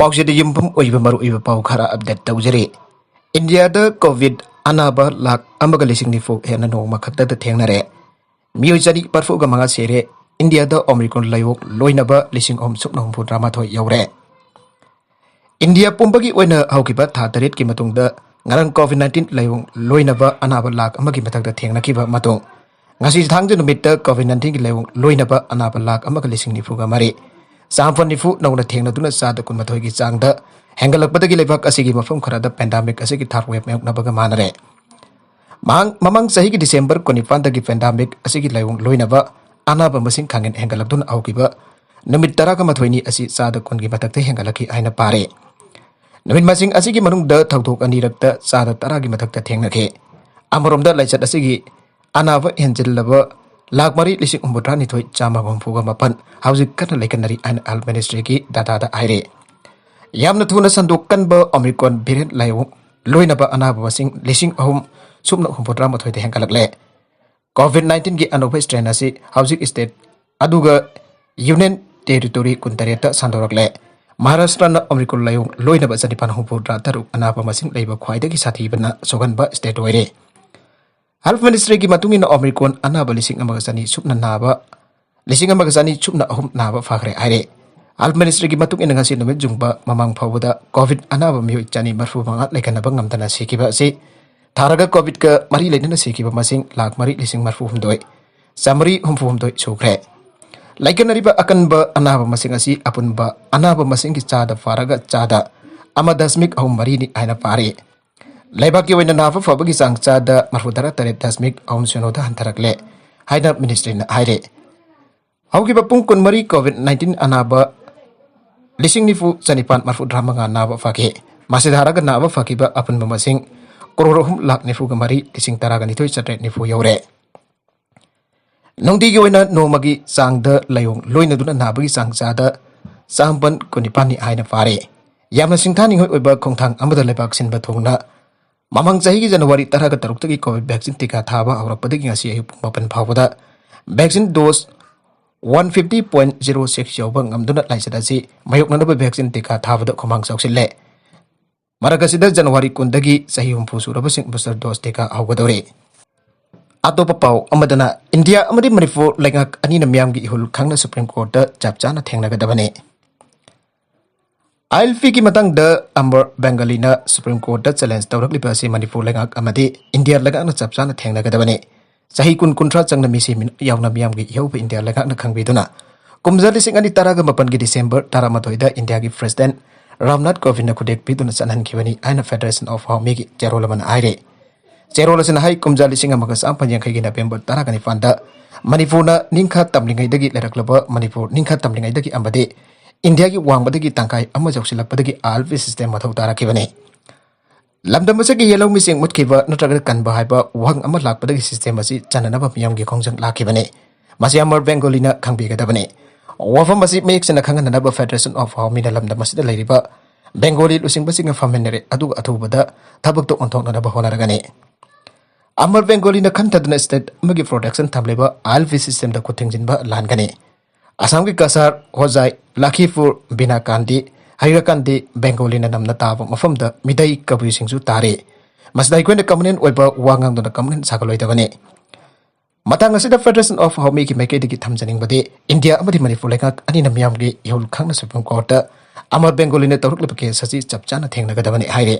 ꯄꯥꯎꯁꯤꯗ ꯌꯨꯝꯐꯝ ꯑꯣꯏꯕ ꯃꯔꯨꯑꯣꯏꯕ ꯄꯥꯎ ꯈꯔ ꯑꯞꯗꯦꯠ ꯇꯧꯖꯔꯤ꯫ ꯏꯟꯗꯤꯌꯥꯗ ꯀꯣꯚꯤꯗ ꯑꯅꯥꯕ ꯂꯥꯈ ꯑꯃꯒ ꯂꯤꯁꯤꯡ ꯅꯤꯐꯨ ꯍꯦꯟꯅ ꯅꯣꯡꯃ ꯈꯛꯇꯗ ꯊꯦꯡꯅꯔꯦ꯫ ꯃꯤꯑꯣꯏ ꯆꯅꯤ ꯃꯔꯐꯨꯒ ꯃꯉꯥ ꯁꯤꯔꯦ꯫ ꯏꯟꯗꯤꯌꯥꯗ ꯑꯣꯃꯤꯀ꯭ꯔꯣꯟ ꯂꯥꯏꯑꯣꯡ ꯂꯣꯏꯅꯕ 3,638 ꯌꯧꯔꯦ꯫ ꯏꯟꯗꯤꯌꯥ ꯄꯨꯝꯕꯒꯤ ꯑꯣꯏꯅ ꯍꯧꯈꯤꯕ ꯊꯥ 8ꯀꯤ ꯃꯇꯨꯡꯗ ꯉꯔꯥꯡ ꯀꯣꯚꯤꯗ-19 ꯂꯥꯏꯑꯣꯡ ꯂꯣꯏꯅꯕ ꯑꯅꯥꯕ ꯂꯥꯈ ꯑꯃꯒꯤ ꯃꯊꯛꯇ ꯊꯦꯡꯅꯈꯤꯕ ꯃꯇꯨꯡ ꯉꯁꯤ ꯊꯥꯡꯖ ꯅꯨꯃꯤꯠꯇ ꯀꯣꯚꯤꯗ-19ꯒꯤ ꯂꯥꯏꯑꯣꯡ ꯂꯣꯏꯅꯕ ꯑꯅꯥꯕ ꯂꯥꯈ ꯑꯃꯒ ꯂꯤꯁꯤꯡ ꯅꯤꯐꯨꯒ ꯃꯔꯤ ꯆꯥꯝꯃ ꯅꯤꯐꯨ ꯅꯧꯅ ꯊꯦꯡꯅꯗꯨꯅ ꯆꯥꯗ 12ꯒꯤ ꯆꯥꯡꯗ ꯍꯦꯟꯒꯠꯂꯛꯄꯗꯒꯤ ꯂꯩꯕꯥꯛ ꯑꯁꯤꯒꯤ ꯃꯐꯝ ꯈꯔꯗ ꯄꯦꯟꯗꯥꯃꯤꯛ ꯑꯁꯤꯒꯤ ꯊꯥꯔ ꯋꯦꯕ ꯃꯥꯌꯣꯛꯅꯕꯒ ꯃꯥꯟꯅꯔꯦ꯫ ꯃꯃꯥꯡ ꯆꯍꯤꯒꯤ ꯗꯤꯁꯦꯝꯕꯔ 19ꯗꯒꯤ ꯄꯦꯟꯗꯥꯃꯤꯛ ꯑꯁꯤꯒꯤ ꯂꯥꯏꯑꯣꯡ ꯂꯣꯏꯅꯕ ꯑꯅꯥꯕ ꯃꯁꯤꯡ ꯈꯥꯡꯍꯦꯟ ꯍꯦꯟꯒꯠꯂꯛꯇꯨꯅ ꯍꯧꯈꯤꯕ ꯅꯨꯃꯤꯠ 11ꯅꯤ ꯑꯁꯤ ꯆꯥꯗ 10ꯒꯤ ꯃꯊꯛꯇ ꯍꯦꯟꯒꯠꯂꯛꯈꯤ ꯍꯥꯏꯅ ꯄꯥꯔꯦ꯫ ꯅꯨꯃꯤꯠ ꯃꯁꯤꯡ ꯑꯁꯤꯒꯤ ꯃꯅꯨꯡꯗ ꯊꯧꯗꯣꯛ ꯑꯅꯤꯔꯛꯇ ꯆꯥꯗ 10ꯒꯤ ꯃꯊꯛꯇ ꯊꯦꯡꯅꯈꯤ꯫ ꯑꯃꯔꯣꯝꯗ ꯂꯥꯏꯆꯠ ꯑꯁꯤꯒꯤ ꯑꯅꯥꯕ ꯍꯦꯟꯖꯤꯜꯂꯕ ꯂꯥꯈ 4,062,934 ꯍꯧꯖꯤꯛ ꯀꯟꯅ ꯂꯩꯈꯠꯅꯔꯤ ꯍꯥꯏꯅ ꯍꯦꯜꯊ ꯃꯤꯅꯤꯁꯇ꯭ꯔꯤꯒꯤ ꯗꯥꯇꯥꯗ ꯍꯥꯏꯔꯦ꯫ ꯌꯥꯝꯅ ꯊꯨꯅ ꯁꯟꯗꯣꯛ ꯀꯟꯕ ꯑꯣꯃꯤꯀ꯭ꯔꯣꯟ ꯚꯦꯔꯤꯌꯦꯟꯠ ꯂꯥꯏꯑꯣꯡ ꯂꯣꯏꯅꯕ ꯑꯅꯥꯕ ꯃꯁꯤꯡ 3,638 ꯍꯦꯟꯒꯠꯂꯛꯂꯦ꯫ ꯀꯣꯚꯤꯗ-19ꯒꯤ ꯑꯅꯧꯕ ꯁ꯭ꯇ꯭ꯔꯦꯟ ꯑꯁꯤ ꯍꯧꯖꯤꯛ ꯁ꯭ꯇꯦꯠ ꯑꯗꯨꯒ ꯌꯨꯅꯤꯌꯟ ꯇꯦꯔꯤꯇꯣꯔꯤ 18ꯇ ꯁꯟꯗꯣꯔꯛꯂꯦ꯫ ꯃꯍꯥꯔꯥꯁꯇ꯭ꯔꯅ ꯑꯣꯃꯤꯀ꯭ꯔꯣꯟ ꯂꯥꯏꯑꯣꯡ ꯂꯣꯏꯅꯕ 1,963 ꯑꯅꯥꯕ ꯃꯁꯤꯡ ꯂꯩꯕ ꯈ꯭ꯋꯥꯏꯗꯒꯤ ꯁꯥꯊꯤꯕꯅ ꯁꯣꯛꯍꯟꯕ ꯁ꯭ꯇꯦꯠ ꯑꯣꯏꯔꯦ꯫ ꯍꯦꯜꯊ ꯃꯤꯅꯤꯁꯇ꯭ꯔꯤꯒꯤ ꯃꯇꯨꯡ ꯏꯟꯅ ꯑꯣꯃꯤꯀ꯭ꯔꯣꯟ ꯑꯅꯥꯕ 1,100 ꯁꯨꯞꯅ ꯅꯥꯕ ꯐꯈ꯭ꯔꯦ ꯍꯥꯏꯔꯦ꯫ ꯍꯦꯜꯊ ꯃꯤꯅꯤꯁꯇ꯭ꯔꯤꯒꯤ ꯃꯇꯨꯡ ꯏꯟꯅ ꯉꯁꯤ ꯅꯨꯃꯤꯠ ꯌꯨꯡꯕ ꯃꯃꯥꯡ ꯐꯥꯎꯕꯗ ꯀꯣꯚꯤꯗ ꯑꯅꯥꯕ ꯃꯤꯑꯣꯏ 135 ꯂꯩꯈꯠꯅꯕ ꯉꯝꯗꯅ ꯁꯤꯈꯤꯕ ꯑꯁꯤ ꯊꯥꯔꯒ ꯀꯣꯚꯤꯗꯀ ꯃꯔꯤ ꯂꯩꯅꯅ ꯁꯤꯈꯤꯕ ꯃꯁꯤꯡ ꯂꯥꯈ 4,49,969 ꯁꯨꯈ꯭ꯔꯦ꯫ ꯂꯩꯈꯠꯅꯔꯤꯕ ꯑꯀꯟꯕ ꯑꯅꯥꯕ ꯃꯁꯤꯡ ꯑꯁꯤ ꯑꯄꯨꯟꯕ ꯑꯅꯥꯕ ꯃꯁꯤꯡꯒꯤ ꯆꯥꯗ ꯐꯥꯔꯒ ꯆꯥꯗ 1.3% ꯍꯥꯏꯅ ꯄꯥꯔꯤ꯫ ꯂꯩꯕꯥꯛꯀꯤ ꯑꯣꯏꯅ ꯅꯥꯕ ꯐꯕꯒꯤ ꯆꯥꯡ ꯆꯥꯗ 38.30 ꯍꯟꯊꯔꯛꯂꯦ ꯍꯥꯏꯅ ꯃꯤꯅꯤꯁꯇ꯭ꯔꯤꯅ ꯍꯥꯏꯔꯦ꯫ ꯍꯧꯈꯤꯕ ꯄꯨꯡ 14 ꯀꯣꯚꯤꯗ-19 ꯑꯅꯥꯕ 90,945 ꯅꯥꯕ ꯐꯈꯤ꯫ ꯃꯁꯤꯗ ꯍꯥꯏꯔꯒ ꯅꯥꯕ ꯐꯈꯤꯕ ꯑꯄꯨꯟꯕ ꯃꯁꯤꯡ 3,93,198,990 ꯌꯧꯔꯦ꯫ ꯅꯨꯡꯇꯤꯒꯤ ꯑꯣꯏꯅ ꯅꯣꯡꯃꯒꯤ ꯆꯥꯡꯗ ꯂꯥꯏꯑꯣꯡ ꯂꯣꯏꯅꯗꯨꯅ ꯅꯥꯕꯒꯤ ꯆꯥꯡ ꯆꯥꯗ 19 ꯍꯥꯏꯅ ꯄꯥꯔꯦ꯫ ꯌꯥꯝꯅ ꯁꯤꯡꯊꯥꯅꯤꯡꯉꯥꯏ ꯑꯣꯏꯕ ꯈꯣꯡꯊꯥꯡ ꯑꯃꯗ ꯂꯩꯕꯥꯛ ꯁꯤꯟꯕ ꯊꯨꯡꯅ ꯃꯃꯥꯡ ꯆꯍꯤꯒꯤ ꯖꯅꯋꯥꯔꯤ 13ꯇꯒꯤ ꯀꯣꯚꯤꯗ ꯚꯦꯛꯁꯤꯟ ꯇꯤꯀꯥ ꯊꯥꯕ ꯍꯧꯔꯛꯄꯗꯒꯤ ꯉꯁꯤ ꯑꯌꯨꯛ ꯄꯨꯡ 8 ꯐꯥꯎꯕꯗ ꯚꯦꯛꯁꯤꯟ ꯗꯣꯁ 150.06 ꯌꯧꯕ ꯉꯝꯗꯨꯅ ꯂꯥꯏꯆꯠ ꯑꯁꯤ ꯃꯥꯌꯣꯛꯅꯅꯕ ꯚꯦꯛꯁꯤꯟ ꯇꯤꯀꯥ ꯊꯥꯕꯗ ꯈꯨꯃꯥꯡ ꯆꯥꯎꯁꯤꯜꯂꯦ꯫ ꯃꯔꯛ ꯑꯁꯤꯗ ꯖꯅꯋꯥꯔꯤ 10ꯗꯒꯤ ꯆꯍꯤ 60 ꯁꯨꯔꯕꯁꯤꯡ ꯕꯨꯁꯇꯔ ꯗꯣꯁ ꯇꯤꯀꯥ ꯍꯧꯒꯗꯧꯔꯤ꯫ ꯑꯇꯣꯞꯄ ꯄꯥꯎ ꯑꯃꯗꯅ ꯏꯟꯗꯤꯌꯥ ꯑꯃꯗꯤ ꯃꯅꯤꯄꯨꯔ ꯂꯩꯉꯥꯛ ꯑꯅꯤꯅ ꯃꯤꯌꯥꯝꯒꯤ ꯏꯍꯨꯜ ꯈꯪꯅ ꯁꯨꯄ꯭ꯔꯤꯝ ꯀꯣꯔꯠꯇ ꯆꯞ ꯆꯥꯅ ꯊꯦꯡꯅꯒꯗꯕꯅꯤ꯫ ILP-ꯒꯤ ꯃꯇꯥꯡꯗ ꯑꯃꯔ ꯕꯦꯡꯒꯂꯤꯅ ꯁꯨꯄ꯭ꯔꯤꯝ ꯀꯣꯔꯠꯇ ꯆꯦꯂꯦꯟꯖ ꯇꯧꯔꯛꯂꯤꯕ ꯑꯁꯤ ꯃꯅꯤꯄꯨꯔ ꯂꯩꯉꯥꯛ ꯑꯃꯗꯤ ꯏꯟꯗꯤꯌꯥ ꯂꯩꯉꯥꯛꯅ ꯆꯞ ꯆꯥꯅ ꯊꯦꯡꯅꯒꯗꯕꯅꯤ꯫ ꯆꯍꯤ 10-30 ꯆꯪꯅ ꯃꯤꯁꯤ ꯌꯥꯎꯅ ꯃꯤꯌꯥꯝꯒꯤ ꯏꯍꯧꯕ ꯏꯟꯗꯤꯌꯥ ꯂꯩꯉꯥꯛꯅ ꯈꯪꯕꯤꯗꯨꯅ ꯀꯨꯝꯖꯥ 2017ꯒꯤ ꯗꯤꯁꯦꯝꯕꯔ 11ꯗ ꯏꯟꯗꯤꯌꯥꯒꯤ ꯄ꯭ꯔꯦꯁꯤꯗꯦꯟꯠ ꯔꯥꯝꯅꯥꯊ ꯀꯣꯕꯤꯟꯗꯅ ꯈꯨꯗꯦꯛ ꯄꯤꯗꯨꯅ ꯆꯠꯍꯟꯈꯤꯕꯅꯤ ꯍꯥꯏꯅ ꯐꯦꯗꯔꯦꯁꯟ ꯑꯣꯐ ꯍꯥꯎꯃꯤꯒꯤ ꯆꯦꯔꯣꯜ ꯑꯃꯅ ꯍꯥꯏꯔꯦ꯫ ꯆꯦꯔꯣꯜ ꯑꯁꯤꯅ ꯍꯥꯏ ꯀꯨꯝꯖꯥ 1980ꯒꯤ ꯅꯕꯦꯝꯕꯔ 19ꯗ ꯃꯅꯤꯄꯨꯔꯅ ꯅꯤꯡꯈꯥ ꯇꯝꯂꯤꯉꯩꯗꯒꯤ ꯂꯩꯔꯛꯂꯕ ꯃꯅꯤꯄꯨꯔ ꯅꯤꯡꯈꯥ ꯇꯝꯂꯤꯉꯩꯗꯒꯤ ꯑꯃꯗꯤ ꯏꯟꯗꯤꯌꯥꯒꯤ ꯋꯥꯡꯃꯗꯒꯤ ꯇꯪꯈꯥꯏ ꯑꯃ ꯌꯧꯁꯤꯜꯂꯛꯄꯗꯒꯤ ILP ꯁꯤꯁꯇꯦꯝ ꯃꯊꯧ ꯇꯥꯔꯛꯈꯤꯕꯅꯤ꯫ ꯂꯝꯗꯝ ꯑꯁꯤꯒꯤ ꯌꯦꯜꯍꯧꯃꯤꯁꯤꯡ ꯃꯨꯠꯈꯤꯕ ꯅꯠꯇ꯭ꯔꯒ ꯀꯟꯕ ꯍꯥꯏꯕ ꯋꯥꯍꯪ ꯑꯃ ꯂꯥꯛꯄꯗꯒꯤ ꯁꯤꯁꯇꯦꯝ ꯑꯁꯤ ꯆꯟꯅꯅꯕ ꯃꯤꯌꯥꯝꯒꯤ ꯈꯣꯡꯖꯪ ꯂꯥꯛꯈꯤꯕꯅꯤ꯫ ꯃꯁꯤ ꯑꯃꯔ ꯕꯦꯡꯒꯣꯂꯤꯅ ꯈꯪꯕꯤꯒꯗꯕꯅꯤ꯫ ꯋꯥꯐꯝ ꯑꯁꯤ ꯃꯌꯦꯛ ꯁꯦꯡꯅ ꯈꯪꯍꯟꯅꯅꯕ ꯐꯦꯗꯔꯦꯁꯟ ꯑꯣꯐ ꯍꯥꯎꯃꯤꯅ ꯂꯝꯗꯝ ꯑꯁꯤꯗ ꯂꯩꯔꯤꯕ ꯕꯦꯡꯒꯣꯂꯤ ꯂꯨꯆꯤꯡꯕꯁꯤꯡꯒ ꯐꯝꯃꯤꯟꯅꯔꯦ ꯑꯗꯨꯒ ꯑꯊꯨꯕꯗ ꯊꯕꯛꯇ ꯑꯣꯟꯊꯣꯛꯅꯅꯕ ꯍꯣꯠꯅꯔꯒꯅꯤ꯫ ꯑꯃꯔ ꯕꯦꯡꯒꯣꯂꯤꯅ ꯈꯟꯊꯗꯨꯅ ꯁ꯭ꯇꯦꯠ ꯑꯃꯒꯤ ꯄ꯭ꯔꯣꯇꯦꯛꯁꯟ ꯊꯝꯂꯤꯕ ILP ꯁꯤꯁꯇꯦꯝꯗ ꯈꯨꯠꯊꯤꯡꯖꯤꯟꯕ ꯂꯥꯟꯒꯅꯤ꯫ ꯑꯁꯥꯝꯒꯤ ꯀꯁꯥꯔ, ꯍꯣꯖꯥꯏ, ꯂꯈꯤꯄꯨꯔ, ꯕꯤꯅꯥꯀꯥꯟꯗꯤ, ꯍꯩꯔꯀꯥꯟꯗꯤ ꯕꯦꯡꯒꯣꯂꯤꯅ ꯅꯝꯅ ꯇꯥꯕ ꯃꯐꯝꯗ ꯃꯤꯇꯩ ꯀꯕꯨꯏꯁꯤꯡꯁꯨ ꯇꯥꯔꯤ꯫ ꯃꯁꯤꯗ ꯑꯩꯈꯣꯏꯅ ꯀꯃꯟ ꯑꯣꯏꯕ ꯋꯥ ꯉꯥꯡꯗꯨꯅ ꯀꯃꯟ ꯁꯥꯒꯠꯂꯣꯏꯗꯕꯅꯤ꯫ ꯃꯇꯥꯡ ꯑꯁꯤꯗ ꯐꯦꯗꯔꯦꯁꯟ ꯑꯣꯐ ꯍꯥꯎꯃꯤꯒꯤ ꯃꯥꯏꯀꯩꯗꯒꯤ ꯊꯝꯖꯅꯤꯡꯕꯗꯤ ꯏꯟꯗꯤꯌꯥ ꯑꯃꯗꯤ ꯃꯅꯤꯄꯨꯔ ꯂꯩꯉꯥꯛ ꯑꯅꯤꯅ ꯃꯤꯌꯥꯝꯒꯤ ꯏꯍꯨꯜ ꯈꯪꯅ ꯁꯨꯄ꯭ꯔꯤꯝ ꯀꯣꯔꯠꯇ ꯑꯃꯔ ꯕꯦꯡꯒꯣꯂꯤꯅ ꯇꯧꯔꯛꯂꯤꯕ ꯀꯦꯁ ꯑꯁꯤ ꯆꯞ ꯆꯥꯅ ꯊꯦꯡꯅꯒꯗꯕꯅꯤ ꯍꯥꯏꯔꯦ꯫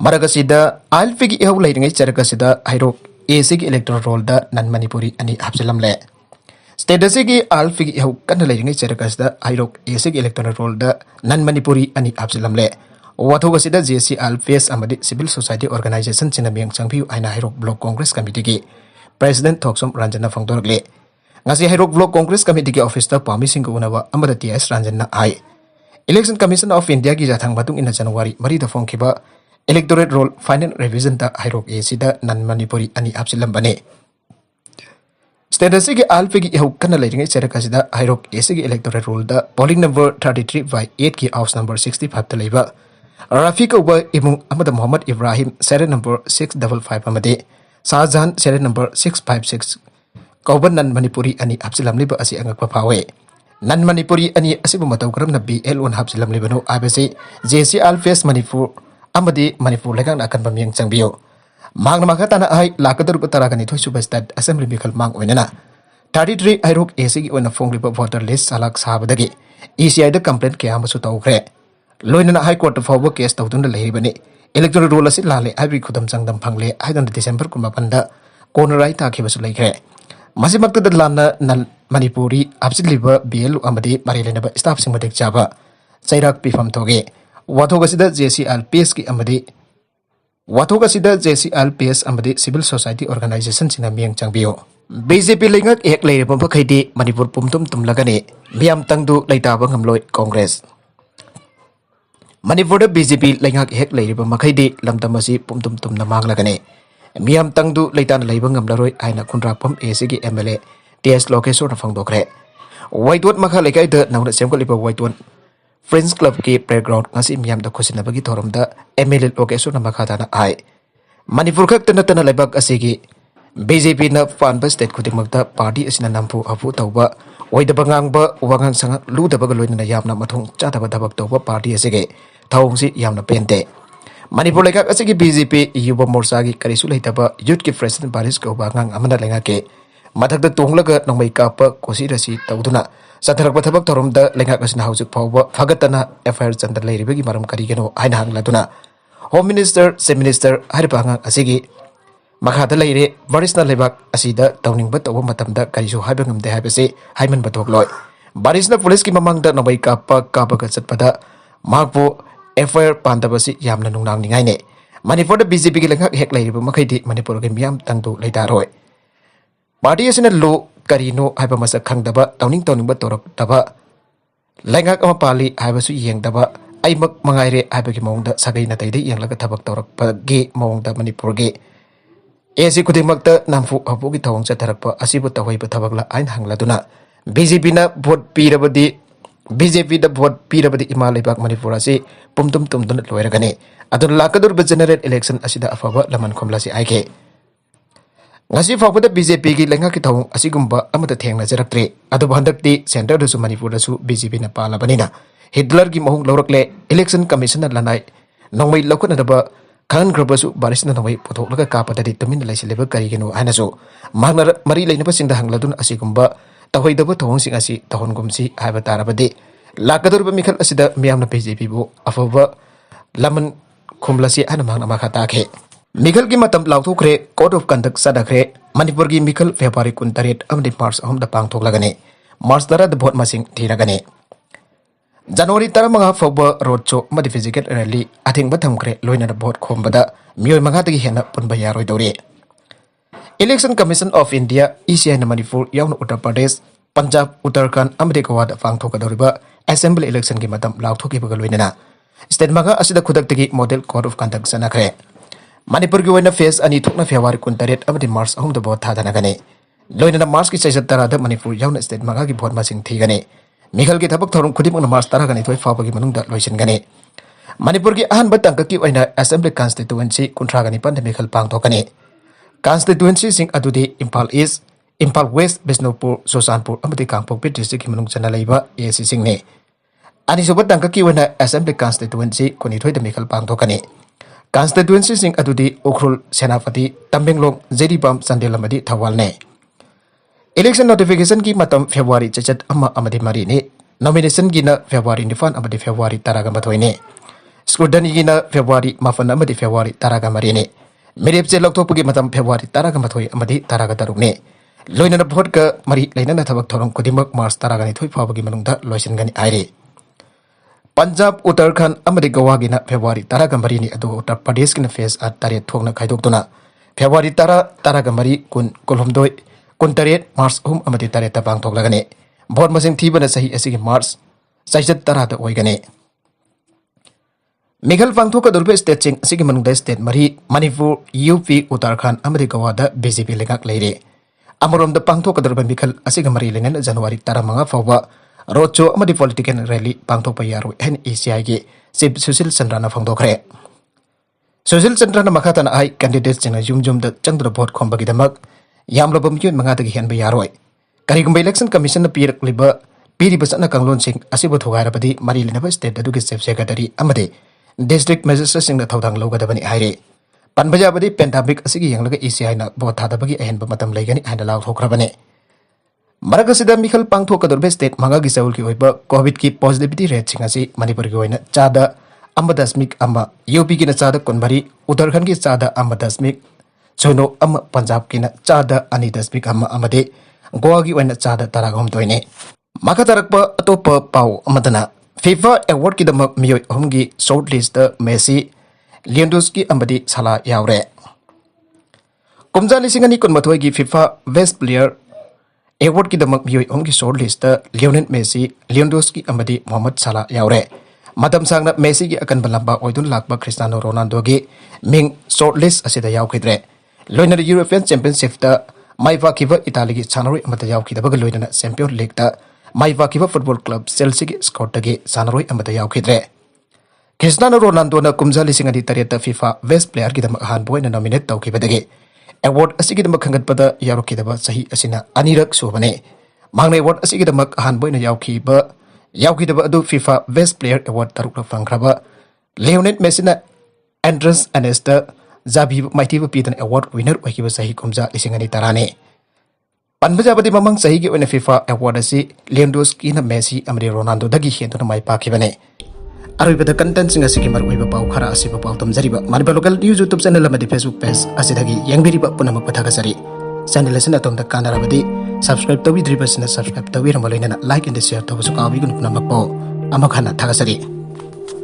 ꯃꯔꯛ ꯑꯁꯤꯗ ILP-ꯒꯤ ꯏꯍꯧ ꯂꯩꯔꯤꯉꯩ ꯆꯔꯛ ꯑꯁꯤꯗ ꯍꯩꯔꯣꯛ A-ꯁꯤꯒꯤ ꯏꯂꯦꯛꯇꯣꯔꯦꯜ ꯔꯣꯜꯗ ꯅꯟ ꯃꯅꯤꯄꯨꯔꯤ 2 ꯍꯥꯞꯆꯤꯜꯂꯝꯂꯦ꯫ ꯁ꯭ꯇꯦꯠ ꯑꯁꯤꯒꯤ ILP-ꯒꯤꯏꯍꯧ ꯀꯟꯅ ꯂꯩꯔꯤꯉꯩ ꯆꯔꯛ ꯑꯁꯤꯗ ꯍꯩꯔꯣꯛ A-ꯁꯤꯒꯤ इलेक्टोरल रोल नन मणिपुरी 2 हापचिलमले। वाथोग असिदा JC ILPS अमदी सिविल सोसाइटी ऑर्गेनाइजेशन सिना मियंग चंगपियु आइना हैरोक ब्लॉक कांग्रेस कमिटी की प्रेसिडेंट थोक्सम रंजन फोंदोरगले। ngasi Heirok block Congress committee की ऑफिस ता पामी सिंग उनवा अमदा TS रंजन आई इलेक्शन कमीशन ऑफ इंडिया की जाथांग मतुंग इन जनवरी 3 दा फोंखिबा इलेक्टोरेट रोल फाइनल रिवीजन ता हैरोक A सिदा नन मणिपुरी 2 हापचिलमबने। स्टेट की ILP की इहौ कन्ना लेरिंगे चरक असिदा हैरोक A की इलेक्टोरेट रोल दा पोलिंग नंबर 33/8 की हाउस नंबर 65 ता लेबा राफी कौबा इमुंग अमदा मोहम्मद इब्राहिम सेरे नंबर 655 अमदे शाहजहान सेरे नंबर 656 कौबा नन मणिपुरी 2 हापचिलमलिबा असि अंगकपा फावे। nan Manipuri ani asibu matau karam na BL1 hapsilam libano abc JCL Face Manipur amadi Manipur legang akan pamiyang changbio mangna makata na ai lakadur utaragani thoi subastat assembly mikal mang oinana 33 airok AC gi ona fongliba voter list salak sabadagi ECI da complaint kya masu tawkhre loinana high court fawba case tawdun leiribani electoral roll asi lale abi khudam changdam phangle aidan December kumapanda konorai ta khibasu leikre masimakta da lamna nan Manipuri absiliba BL amadi marilenaba staff sing matek chaba chairak pifam thoge wathogasida JCL PS ki amadi wathogasida JCL PS amadi civil society organization sina miang changbio BJP lengak ek leirepam phaidi Manipur pumtum tumlagani miam tangdu leitaba ngamloi Congress Manipur da BJP lengak ek leirepam phaidi lamtamasi pumtum tumna manglagani miam tangdu leitana leiba ngamlaroi aina khunrakpam AC ki MLA TS location na phangdokre Whitewood makha lekai da nawna semkoliba Whitewood Friends Club ki playground ngasi miam da khosinabagi thoramda MLA location na makha dana ai Manipur khak tana lebak asigi BJP na fanba state khudimakta party asina nampu apu tawba oidaba ngangba wangang sanga ludaba loina yamna mathong chataba dabak tawba party asige thawngsi yamna pente Manipur lekak asigi BJP yuba morsa gi karisu leitaba youth ki president baris ko bangang amana lenga ke mathakda tonglaga nongmai kapa kosi rasi tawduna satharak bathabak toromda lenga kasina hausuk phawba phagatana FIR chandar leiribagi maram karigeno aina hangladuna Home Minister Chief Minister haribanga asigi makhada leire varisna lebak asida tawningba tawba matamda karisu haibangamde haibase haiman batokloi barisna police ki mamangda nongmai kapa ka chatpada magbo FIR pandabasi yamna nungnang ningai ne Manipur da BJP ki lengak hek leiriba makhaidi Manipur ge miam tangdu leidaroi party asina lo karino haiba masa khangdaba tawningba torok daba lengak ama pali haibasu yengdaba aimak mangaire haibagi mawngda sagai na taide yenglaga thabak torok pagi mawngda Manipur ge esi kudimakta namfu apu gi thawng chatharakpa asibu tawaiba thabakla ain hangladuna BJP na vote pirabadi BJP da vote pirabadi imalibak Manipur asi pumtum tumdun loiragani adun lakadur general election asida afaba laman khomlasi aike ngasi fawbada BJP gi lenga ki thawng asigumba amata thengna jaraktre adu bandakti center da su Manipur da su BJP na palabanina Hitler gi mahung lawrakle election commissioner lanai nongmai lokona daba khan grabasu barisna nongmai pothoklaga kapadadi tumin laisileba karigeno hanasu magnar mari leinaba singda hangladun asigumba tahoidaba thawng sing asi tahongumsi haiba tarabadi lakadurba mikhal asida miyamna BJP bu afaba laman khumlasi ana magna makhata khe mikhal gi matam lauthokre code of conduct sadakre Manipur gi mikhal February 13 amdi March ahum da pangthoklagani March dara da vote masing thiragani January taramanga fawba road show madi physical rally athingba thamkre loina da vote khombada mioi manga tagi hena punba yaroi dori Election Commission of India ECI na Manipur yauna Uttar Pradesh Punjab Uttarakhand amdi Goa da pangthokadoriba assembly election gi matam lauthokibga loina state maga asida Khudaktagi model code of conduct sanakre Manipur gi oina phase ani thokna February 13 amdi March ahum da vote thadanagane loina March ki chaisat tarada Manipur yauna state maga gi vote masing thigane Mikhal ki thabak thorum khudimang March taragani thoi fawbagi manungda loisingane Manipur gi ahanba tangka ki oina assembly constituency kuntragani pan Mikhal pangthokani constituency sing adudi Impal East Impal West Bisnupur Sosanpur amadi Kangpokpi district ki manung chana leiba AC singne ani sobat tangka ki oina assembly constituency kuni thoi da Mikhal pangthokani constituency sing adudi Ukhrul Senapati Tambenglong Jeribam Sandelamadi Thawalne Election notification ki matam February chachat amma amadi mari ne nomination gi na February nifan amadi February taraga mathoi ne scrutiny gi na February mafan amadi February taraga mari ne merep che lokthokpagi matam February taraga mathoi amadi taraga taruk ne loina na vote ka mari leina na thabak thorong kudimak March taraga ni thoi phawbagi manungda loisingani aire Punjab Uttarakhand amadi Goa gi na February taraga mari ni adu Uttar Pradesh ki na phase at tare thokna khaidokduna February taraga mari kun kolhomdoi Kuntaret March amadi tare tabang thoklagane vote masing thibana sahi asigi March saijat tarada oigane Mikhal pangthoka durbe state ching asigi manungda state mari Manipur UP Uttarakhand amadi Goa da BJP lengak leire amorom da pangthoka durbe Mikhal asiga mari lengan January 15 fawba road show amadi political rally pangthokpa yaro NECI gi Chief Sushil Chandrana phangdokre Sushil Chandrana makhatana ai candidate ching yumjum da changdra vote khombagi damak Yamlobam yun mga tagi hen bayaroi. Karigumba election commission na pirak liba piri basana kanglon sing asibo thogai rabadi mari lenaba state adu chief secretary amade district magistrate sing na thodang logadabani haire panbaja badi pandemic asigi yanglaga ECI na bo thadabagi ahenba matam leigani haina law thokrabane Maragasida Mikhal Pangtho Kadurbe State Mangagi Saul ki oiba COVID ki positivity rate sing asi Manipur ki oina chada amadasmik ama UP ki na chada konbari Uttarakhand ki chada amadasmik chono ama Punjab ki na chada anidasmik ama amade Goa ki oina chada taragom toine Makatarakpa atopa pau amadana FIFA award ki damak miyoi homgi shortlist Messi Lewandowski amadi sala yaure Kumjali singani konmathoi ki FIFA best player award ki damak miyoi homgi shortlist Lionel Messi Lewandowski amadi Mohamed Salah yaure Madam sangna Messi ki akan balamba oidun lakba Cristiano Ronaldo gi ming shortlist asida yaukidre loina European Championship ta maiva kiva Italy gi chanaroi amata yaukidaba loina Champions League ta maiva kiva football club Chelsea gi squad gi chanaroi amata yaukidre Cristiano Ronaldo na kumjali singani tareta FIFA best player ki damak han boy na nominate tawkibadagi award asigi damak khangatpada yarokidaba sahi asina anirak subane mangne award asigi damak han boy na yaukidaba adu FIFA best player award taruk la frangraba Lionel Messi na entrance anesta zabi maitiba pidan award winner oikiba sahi kumja lisingani tarane panbajabadi mamang sahi gi oina FIFA award asi Lewandowski na Messi amri Ronaldo dagi hentuna mai pakibane Aribada content singa sigi marwaiba pau khara asiba pau tamjariba Manipur local news YouTube channel amadi Facebook page asidagi yangbiriba punamak pathagasari channel asina tomda kanarabadi subscribe tawidriba sina subscribe tawirama loinana like and share tawsu kawigun punamak po amakhana thagasari